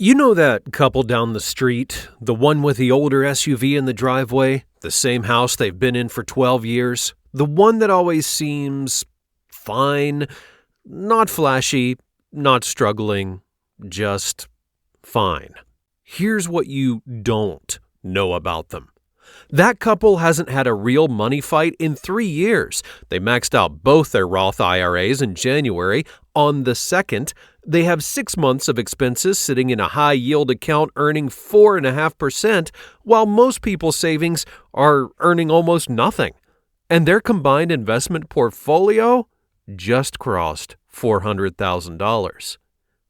You know that couple down the street, the one with the older SUV in the driveway, the same house they've been in for 12 years, the one that always seems fine, not flashy, not struggling, just fine. Here's what you don't know about them. That couple hasn't had a real money fight in 3 years. They maxed out both their Roth IRAs in January. On the 2nd, they have 6 months of expenses sitting in a high-yield account earning 4.5%, while most people's savings are earning almost nothing. And their combined investment portfolio just crossed $400,000.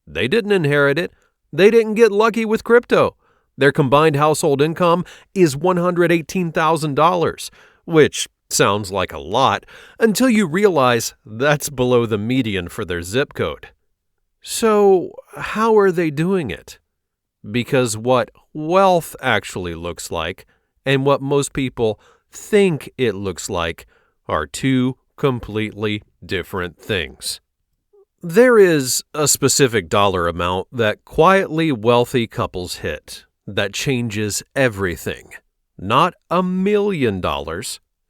They didn't inherit it. They didn't get lucky with crypto. Their combined household income is $118,000, which sounds like a lot until you realize that's below the median for their zip code. So, how are they doing it? Because what wealth actually looks like and what most people think it looks like are two completely different things. There is a specific dollar amount that quietly wealthy couples hit that changes everything. Not $1 million,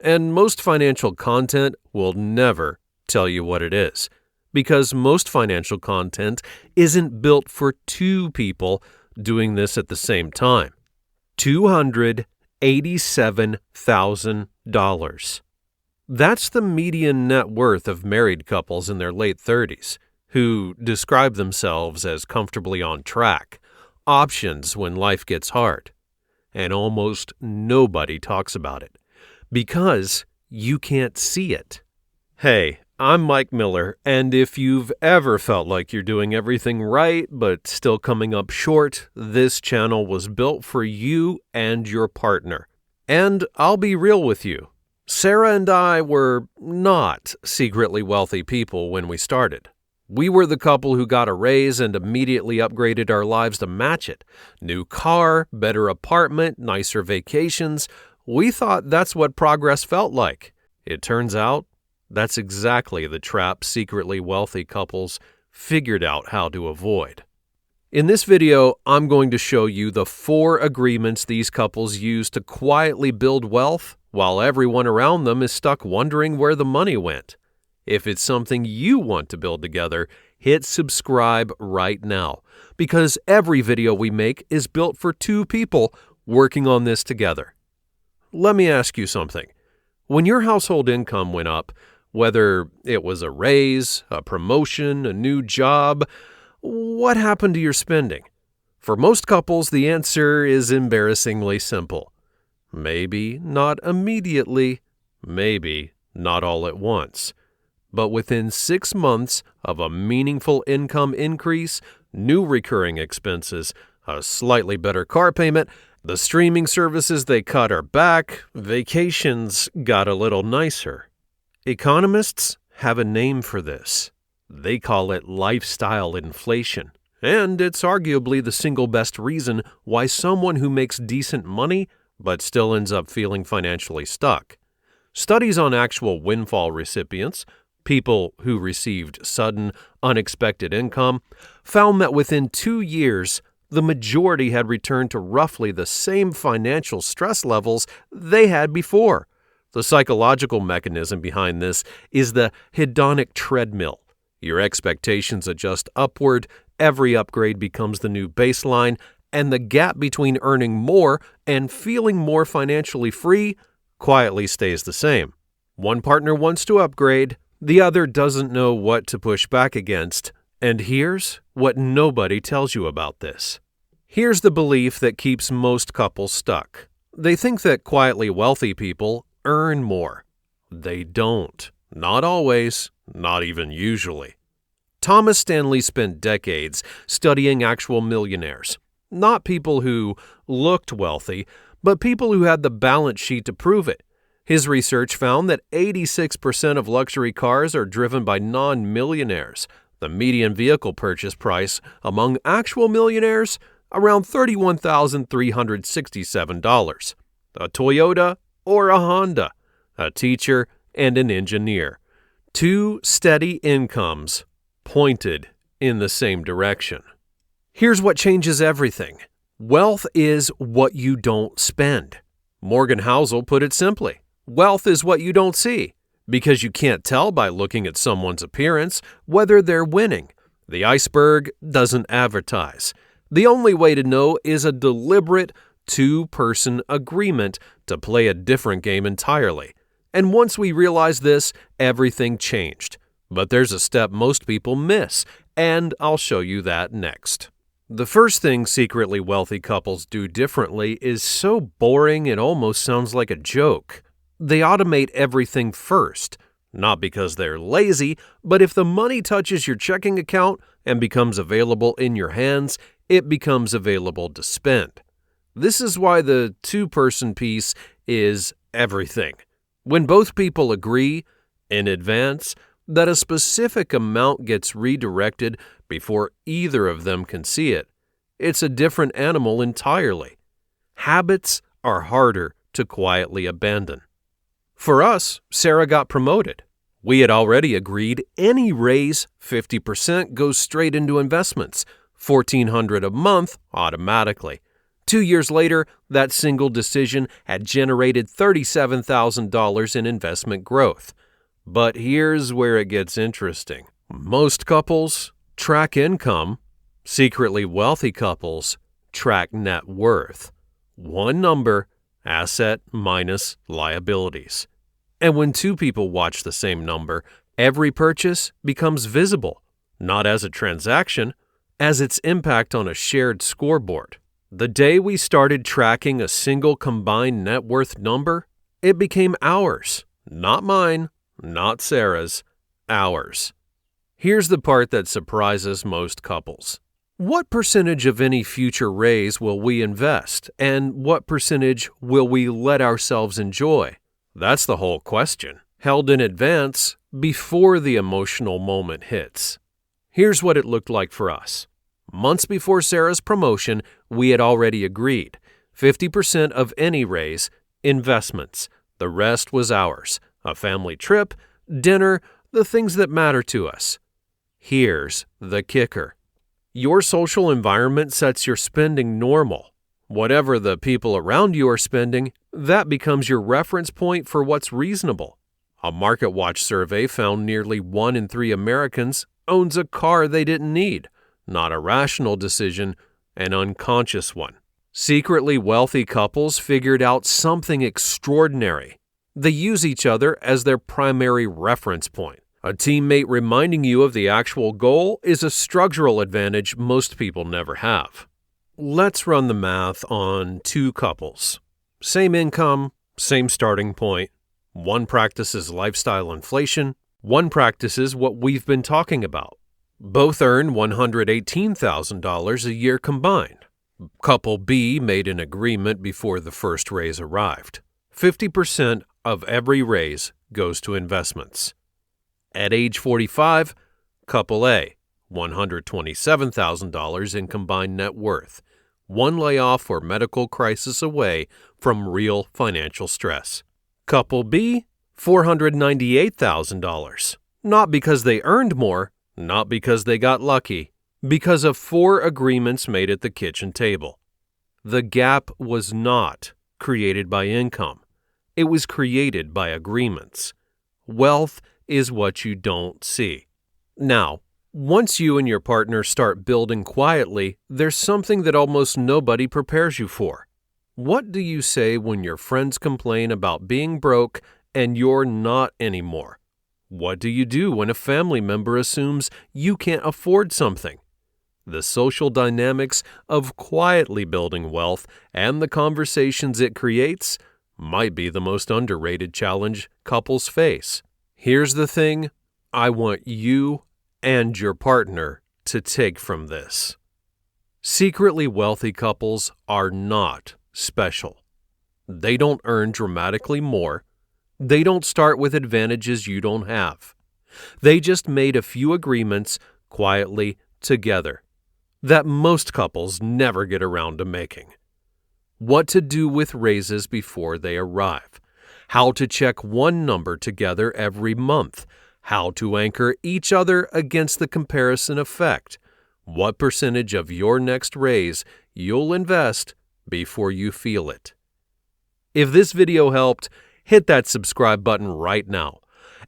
and most financial content will never tell you what it is, because most financial content isn't built for two people doing this at the same time. $287,000. That's the median net worth of married couples in their late 30s, who describe themselves as comfortably on track, options when life gets hard. And almost nobody talks about it, because you can't see it. Hey, I'm Mike Miller, and if you've ever felt like you're doing everything right but still coming up short, this channel was built for you and your partner. And I'll be real with you. Sarah and I were not secretly wealthy people when we started. We were the couple who got a raise and immediately upgraded our lives to match it. New car, better apartment, nicer vacations. We thought that's what progress felt like. It turns out that's exactly the trap secretly wealthy couples figured out how to avoid. In this video, I'm going to show you the 4 agreements these couples use to quietly build wealth while everyone around them is stuck wondering where the money went. If it's something you want to build together, hit subscribe right now, because every video we make is built for 2 people working on this together. Let me ask you something. When your household income went up, whether it was a raise, a promotion, a new job, what happened to your spending? For most couples, the answer is embarrassingly simple. Maybe not immediately, maybe not all at once. But within 6 months of a meaningful income increase, new recurring expenses, a slightly better car payment, the streaming services they cut are back, vacations got a little nicer. Economists have a name for this. They call it lifestyle inflation, and it's arguably the single best reason why someone who makes decent money but still ends up feeling financially stuck. Studies on actual windfall recipients, people who received sudden, unexpected income, found that within 2 years, the majority had returned to roughly the same financial stress levels they had before. The psychological mechanism behind this is the hedonic treadmill. Your expectations adjust upward, every upgrade becomes the new baseline, and the gap between earning more and feeling more financially free quietly stays the same. One partner wants to upgrade, the other doesn't know what to push back against, and here's what nobody tells you about this. Here's the belief that keeps most couples stuck. They think that quietly wealthy people earn more. They don't. Not always, not even usually. Thomas Stanley spent decades studying actual millionaires. Not people who looked wealthy, but people who had the balance sheet to prove it. His research found that 86% of luxury cars are driven by non-millionaires. The median vehicle purchase price among actual millionaires, around $31,367. A Toyota or a Honda, a teacher and an engineer. 2 steady incomes pointed in the same direction. Here's what changes everything. Wealth is what you don't spend. Morgan Housel put it simply. Wealth is what you don't see, because you can't tell by looking at someone's appearance whether they're winning. The iceberg doesn't advertise. The only way to know is a deliberate two-person agreement to play a different game entirely. And once we realized this, everything changed. But there's a step most people miss, and I'll show you that next. The first thing secretly wealthy couples do differently is so boring it almost sounds like a joke. They automate everything first. Not because they're lazy, but if the money touches your checking account and becomes available in your hands, it becomes available to spend. This is why the two-person piece is everything. When both people agree, in advance, that a specific amount gets redirected before either of them can see it, it's a different animal entirely. Habits are harder to quietly abandon. For us, Sarah got promoted. We had already agreed any raise, 50% goes straight into investments, $1,400 a month automatically. 2 years later, that single decision had generated $37,000 in investment growth. But here's where it gets interesting. Most couples track income. Secretly wealthy couples track net worth. One number, asset minus liabilities. And when two people watch the same number, every purchase becomes visible, not as a transaction, as its impact on a shared scoreboard. The day we started tracking a single combined net worth number, it became ours. Not mine, not Sarah's, ours. Here's the part that surprises most couples. What percentage of any future raise will we invest, and what percentage will we let ourselves enjoy? That's the whole question, held in advance before the emotional moment hits. Here's what it looked like for us. Months before Sarah's promotion, we had already agreed. 50% of any raise, investments. The rest was ours. A family trip, dinner, the things that matter to us. Here's the kicker. Your social environment sets your spending normal. Whatever the people around you are spending, that becomes your reference point for what's reasonable. A MarketWatch survey found nearly 1 in 3 Americans owns a car they didn't need. Not a rational decision, an unconscious one. Secretly wealthy couples figured out something extraordinary. They use each other as their primary reference point. A teammate reminding you of the actual goal is a structural advantage most people never have. Let's run the math on two couples. Same income, same starting point. One practices lifestyle inflation, one practices what we've been talking about. Both earn $118,000 a year combined. Couple B made an agreement before the first raise arrived. 50% of every raise goes to investments. At age 45, Couple A, $127,000 in combined net worth, one layoff or medical crisis away from real financial stress. Couple B, $498,000, not because they earned more, not because they got lucky, because of 4 agreements made at the kitchen table. The gap was not created by income. It was created by agreements. Wealth is what you don't see. Now, once you and your partner start building quietly, there's something that almost nobody prepares you for. What do you say when your friends complain about being broke and you're not anymore? What do you do when a family member assumes you can't afford something? The social dynamics of quietly building wealth and the conversations it creates might be the most underrated challenge couples face. Here's the thing I want you and your partner to take from this. Secretly wealthy couples are not special. They don't earn dramatically more. They don't start with advantages you don't have. They just made a few agreements quietly together that most couples never get around to making. What to do with raises before they arrive. How to check one number together every month. How to anchor each other against the comparison effect. what percentage of your next raise you'll invest before you feel it. If this video helped, hit that subscribe button right now.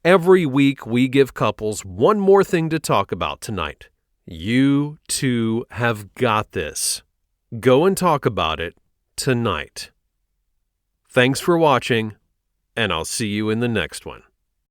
Every week, we give couples one more thing to talk about tonight. You two have got this. Go and talk about it tonight. Thanks for watching, and I'll see you in the next one.